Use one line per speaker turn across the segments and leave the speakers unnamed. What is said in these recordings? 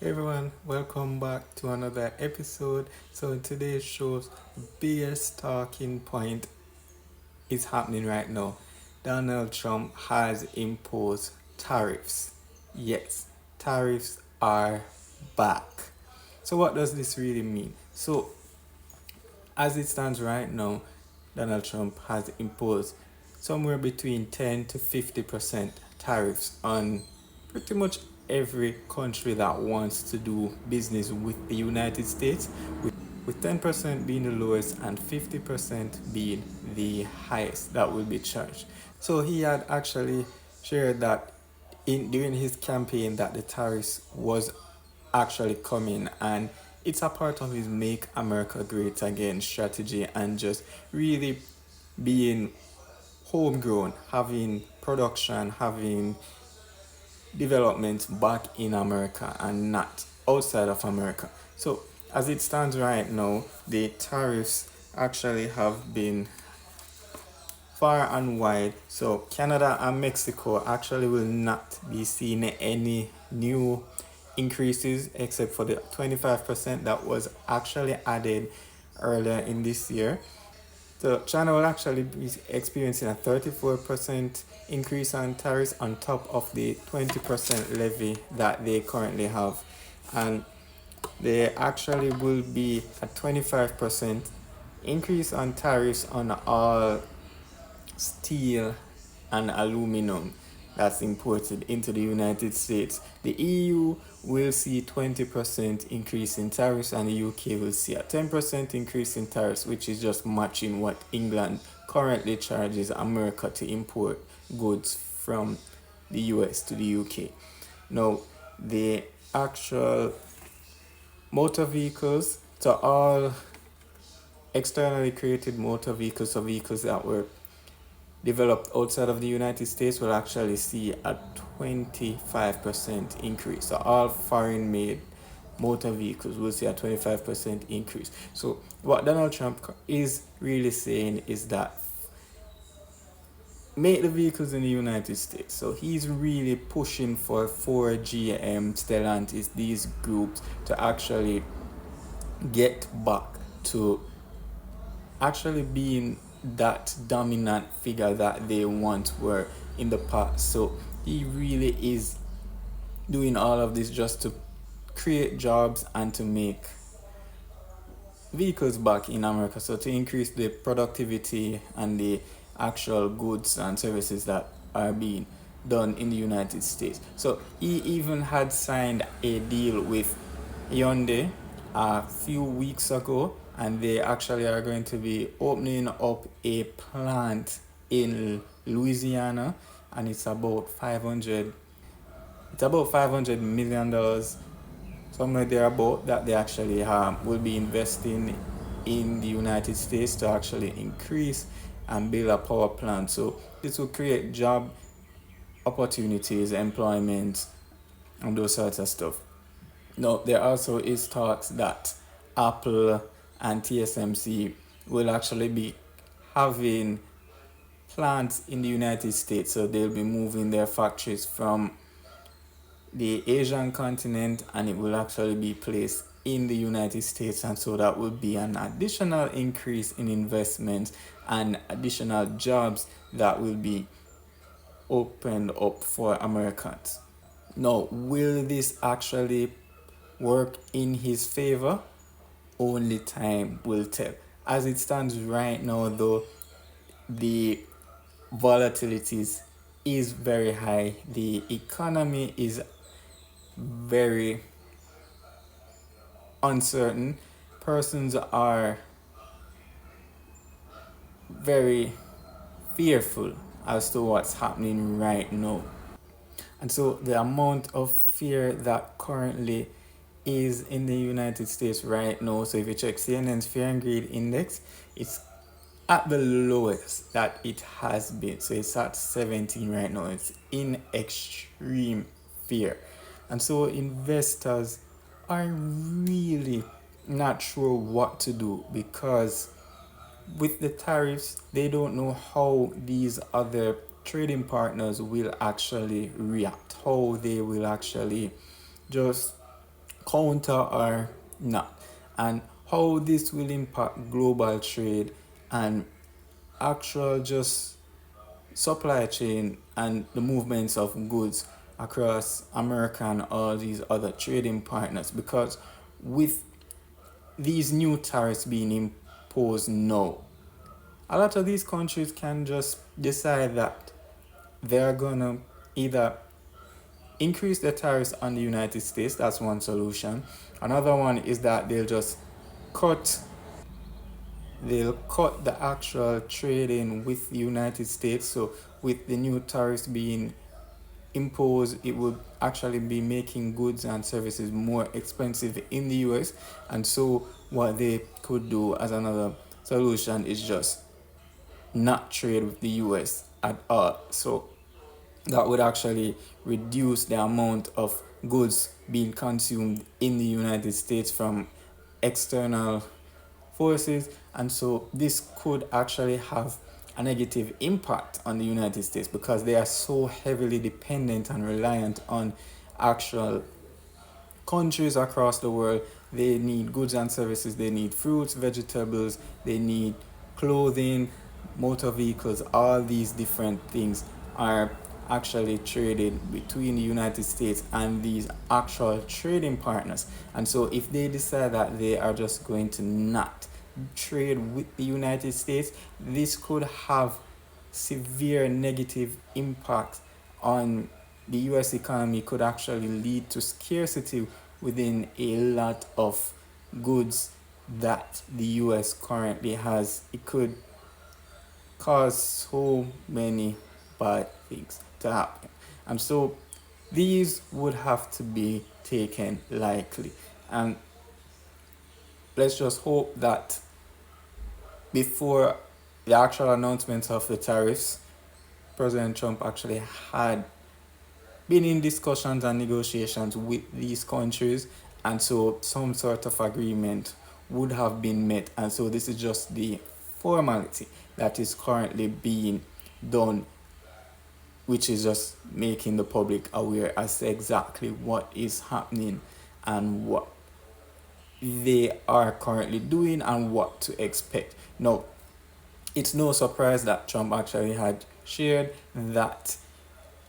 Everyone, welcome back to another episode. So in today's show's biggest talking point is happening right now. Donald Trump has imposed tariffs. Yes, tariffs are back. So what does this really mean? So as it stands right now, Donald Trump has imposed somewhere between 10 to 50% tariffs on pretty much every country that wants to do business with the United States, with 10% being the lowest and 50% being the highest that will be charged. So he had actually shared that during his campaign that the tariffs was actually coming, and it's a part of his Make America Great Again strategy and just really being homegrown, having production, having development back in America and not outside of America. So as it stands right now, the tariffs actually have been far and wide. So Canada and Mexico actually will not be seeing any new increases except for the 25% that was actually added earlier in this year. So China will actually be experiencing a 34% increase on tariffs on top of the 20% levy that they currently have. And they actually will be a 25% increase on tariffs on all steel and aluminum that's imported into the United States. The EU will see 20% increase in tariffs, and the UK will see a 10% increase in tariffs, which is just matching what England currently charges America to import goods from the US to the UK. Now, the actual motor vehicles, to all externally created motor vehicles, or vehicles that were developed outside of the United States, will actually see a 25% increase. So all foreign made motor vehicles will see a 25% increase. So what Donald Trump is really saying is that make the vehicles in the United States. So he's really pushing for Ford, GM, Stellantis, these groups to actually get back to actually being that dominant figure that they once were in the past. So he really is doing all of this just to create jobs and to make vehicles back in America. So to increase the productivity and the actual goods and services that are being done in the United States. So he even had signed a deal with Hyundai a few weeks ago, and they actually are going to be opening up a plant in Louisiana, and it's about $500 million, somewhere there about, that they actually will be investing in the United States to actually increase and build a power plant. So this will create job opportunities, employment, and those sorts of stuff. Now, there also is talks that Apple and TSMC will actually be having plants in the United States. So they'll be moving their factories from the Asian continent, and it will actually be placed in the United States. And so that will be an additional increase in investment and additional jobs that will be opened up for Americans. Now, will this actually work in his favor? Only time will tell. As it stands right now, though, the volatilities is very high. The economy is very uncertain. Persons are very fearful as to what's happening right now. And so the amount of fear that currently is in the United States right now, so if you check CNN's Fear and Greed Index, it's at the lowest that it has been. So it's at 17 right now. It's in extreme fear. And so investors are really not sure what to do, because with the tariffs, they don't know how these other trading partners will actually react, how they will actually just counter or not, and how this will impact global trade and actual just supply chain and the movements of goods across America and all these other trading partners. Because with these new tariffs being imposed now, a lot of these countries can just decide that they're gonna either increase the tariffs on the United States. That's one solution. Another one is that cut they'll cut the actual trading with the United States. So with the new tariffs being imposed, it would actually be making goods and services more expensive in the US. And so what they could do as another solution is just not trade with the US at all. So that would actually reduce the amount of goods being consumed in the United States from external forces. And so this could actually have a negative impact on the United States because they are so heavily dependent and reliant on actual countries across the world. They need goods and services, they need fruits, vegetables, they need clothing, motor vehicles. All these different things are actually traded between the United States and these actual trading partners. And so if they decide that they are just going to not trade with the United States, this could have severe negative impact on the US economy, could actually lead to scarcity within a lot of goods that the US currently has. It could cause so many bad things to happen. And so these would have to be taken lightly. And let's just hope that before the actual announcement of the tariffs, President Trump actually had been in discussions and negotiations with these countries, and so some sort of agreement would have been met. And so this is just the formality that is currently being done, which is just making the public aware as to exactly what is happening and what they are currently doing and what to expect. Now, it's no surprise that Trump actually had shared that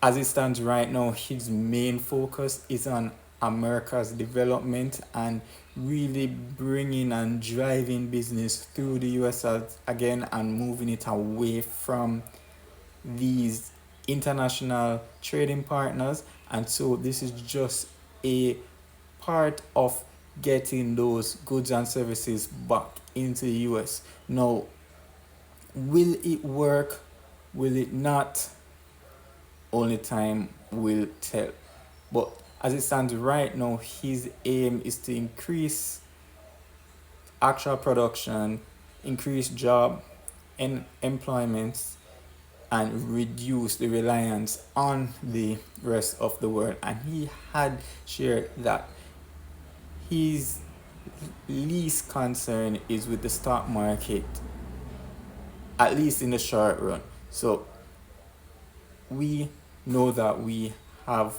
as it stands right now, his main focus is on America's development and really bringing and driving business through the US again and moving it away from these international trading partners. And so this is just a part of getting those goods and services back into the US. Now, will it work? Will it not? Only time will tell. But as it stands right now, his aim is to increase actual production, increase job and employment, and reduce the reliance on the rest of the world. And he had shared that his least concern is with the stock market, at least in the short run. So we know that we have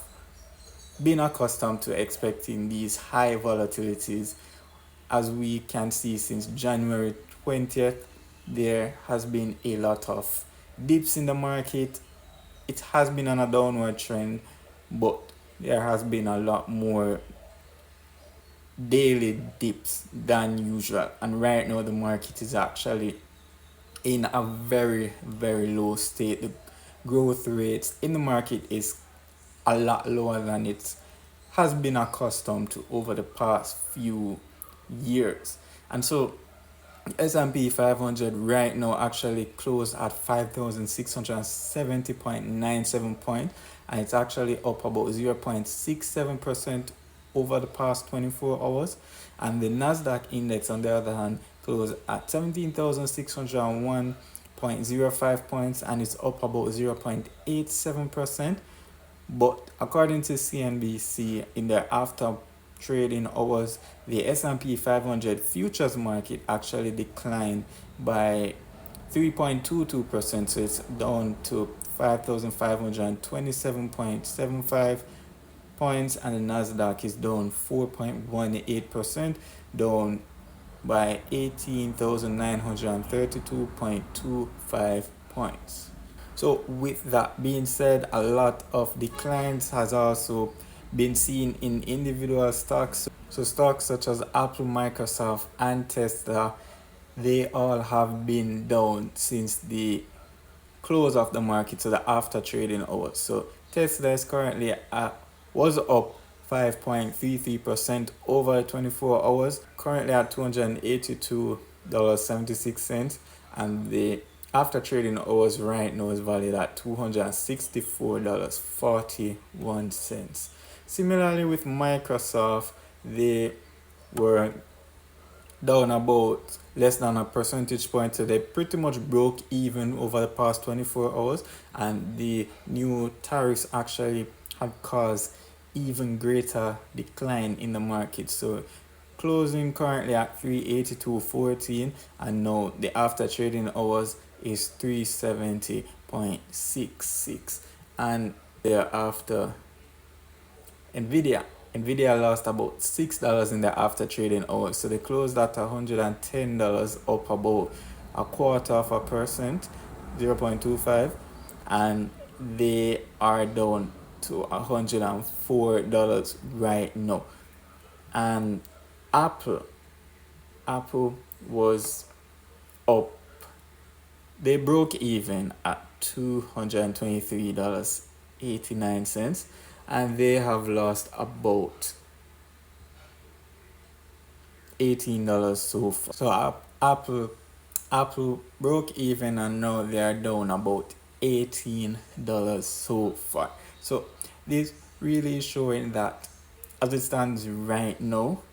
been accustomed to expecting these high volatilities. As we can see, since January 20th, there has been a lot of dips in the market. It has been on a downward trend, but there has been a lot more daily dips than usual. And right now, the market is actually in a very, very low state. The growth rates in the market is a lot lower than it has been accustomed to over the past few years. And so S&P 500 right now actually closed at 5,670.97 points, and it's actually up about 0.67% over the past 24 hours. And the Nasdaq index, on the other hand, closed at 17,601.05 points, and it's up about 0.87%. But according to CNBC, in their after trading hours, the S&P 500 futures market actually declined by 3.22%, so it's down to 5,527.75 points, and the Nasdaq is down 4.18%, down by 18,932.25 points. So with that being said, a lot of declines has also been seen in individual stocks. So stocks such as Apple, Microsoft, and Tesla, they all have been down since the close of the market, so the after trading hours. So Tesla is currently was up 5.33% over 24 hours, currently at $282.76, and the after trading hours right now is valued at $264.41. Similarly with Microsoft, they were down about less than a percentage point, so they pretty much broke even over the past 24 hours, and the new tariffs actually have caused even greater decline in the market. So closing currently at 382.14, and now the after trading hours is 370.66, and thereafter Nvidia lost about $6 in the after trading hours, so they closed at $110, up about 0.25%, 0.25, and they are down to $104 right now. And Apple was up. They broke even at $223.89, and they have lost about $18 so far. So Apple broke even, and now they are down about $18 so far. So this really is showing that as it stands right now,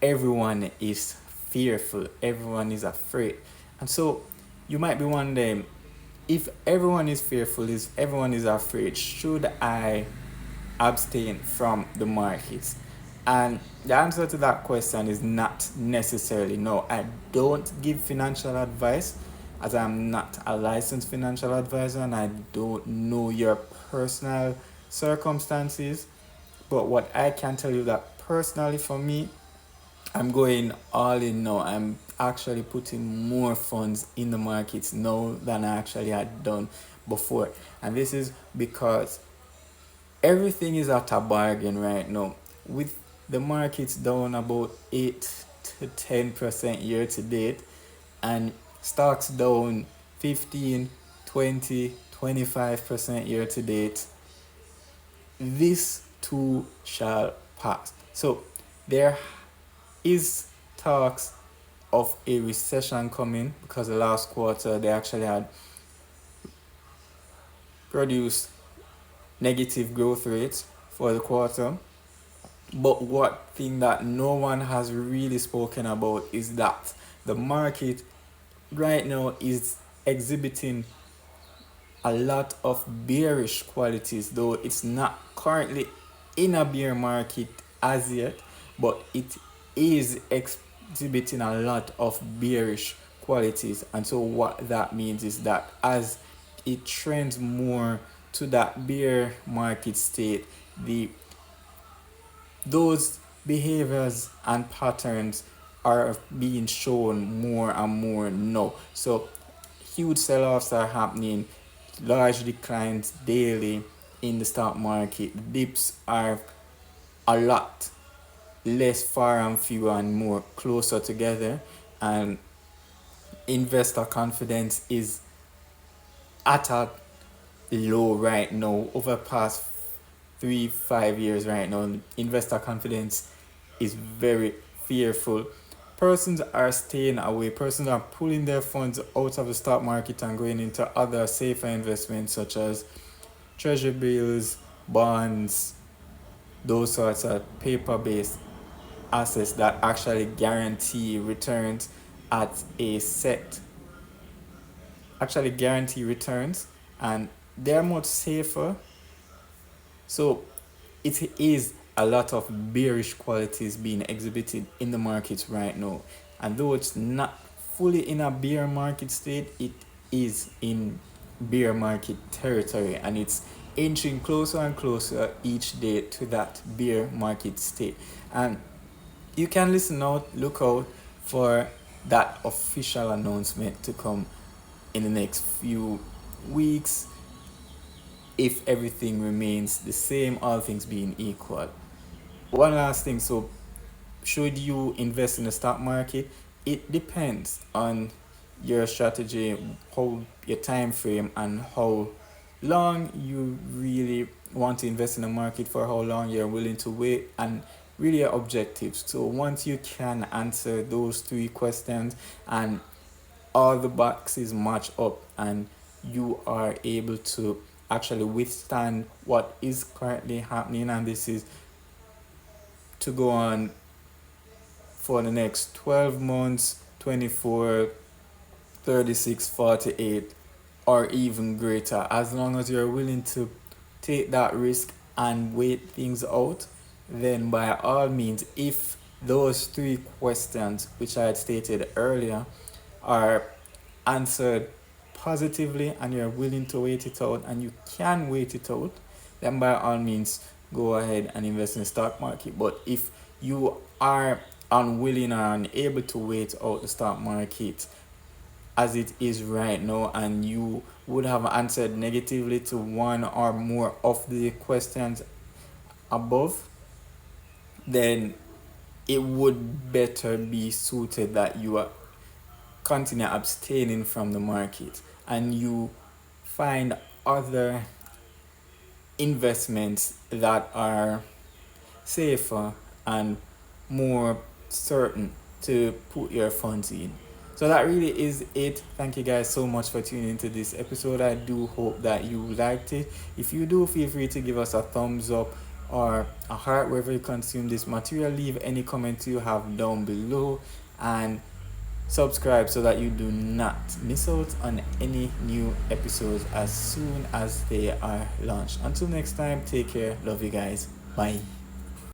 everyone is fearful, everyone is afraid. And so you might be wondering, if everyone is fearful, if everyone is afraid, should I abstain from the markets? And the answer to that question is not necessarily no. I don't give financial advice, as I'm not a licensed financial advisor and I don't know your personal circumstances. But what I can tell you, that personally for me, I'm going all in now. I'm actually putting more funds in the markets now than I actually had done before. And this is because everything is at a bargain right now. With the markets down about 8 to 10% year to date, and stocks down 15, 20, 25% year to date, this too shall pass. So there is talks of a recession coming, because the last quarter they actually had produced negative growth rates for the quarter. But one thing that no one has really spoken about is that the market right now is exhibiting a lot of bearish qualities, though it's not currently in a bear market as yet, but it is exhibiting a lot of bearish qualities. And so what that means is that as it trends more to that bear market state, those behaviors and patterns are being shown more and more now. So huge sell-offs are happening, large declines daily in the stock market. Dips are a lot less, far and few and more closer together, and investor confidence is at a low right now. Over the past 3-5 years right now, investor confidence is very fearful. Persons are staying away. Persons are pulling their funds out of the stock market and going into other safer investments such as treasury bills, bonds, those sorts of paper-based assets that actually guarantee returns at a set, actually guarantee returns, and they're much safer. So it is a lot of bearish qualities being exhibited in the markets right now. And though it's not fully in a bear market state, it is in bear market territory, and it's inching closer and closer each day to that bear market state. And you can listen out, look out for that official announcement to come in the next few weeks if everything remains the same, all things being equal. One last thing, so should you invest in the stock market? It depends on your strategy, how your time frame, and how long you really want to invest in the market, for how long you're willing to wait, and really your objectives. So once you can answer those three questions and all the boxes match up, and you are able to actually withstand what is currently happening, and this is to go on for the next 12 months, 24, 36, 48, or even greater, as long as you're willing to take that risk and wait things out, then by all means, if those three questions which I had stated earlier are answered positively and you're willing to wait it out and you can wait it out, then by all means go ahead and invest in the stock market. But if you are unwilling or unable to wait out the stock market as it is right now, and you would have answered negatively to one or more of the questions above, then it would better be suited that you are continue abstaining from the market and you find other investments that are safer and more certain to put your funds in. So that really is it. Thank you guys so much for tuning into this episode. I do hope that you liked it. If you do, feel free to give us a thumbs up or a heart wherever you consume this material. Leave any comments you have down below and subscribe so that you do not miss out on any new episodes as soon as they are launched. Until next time, take care. Love you guys. Bye.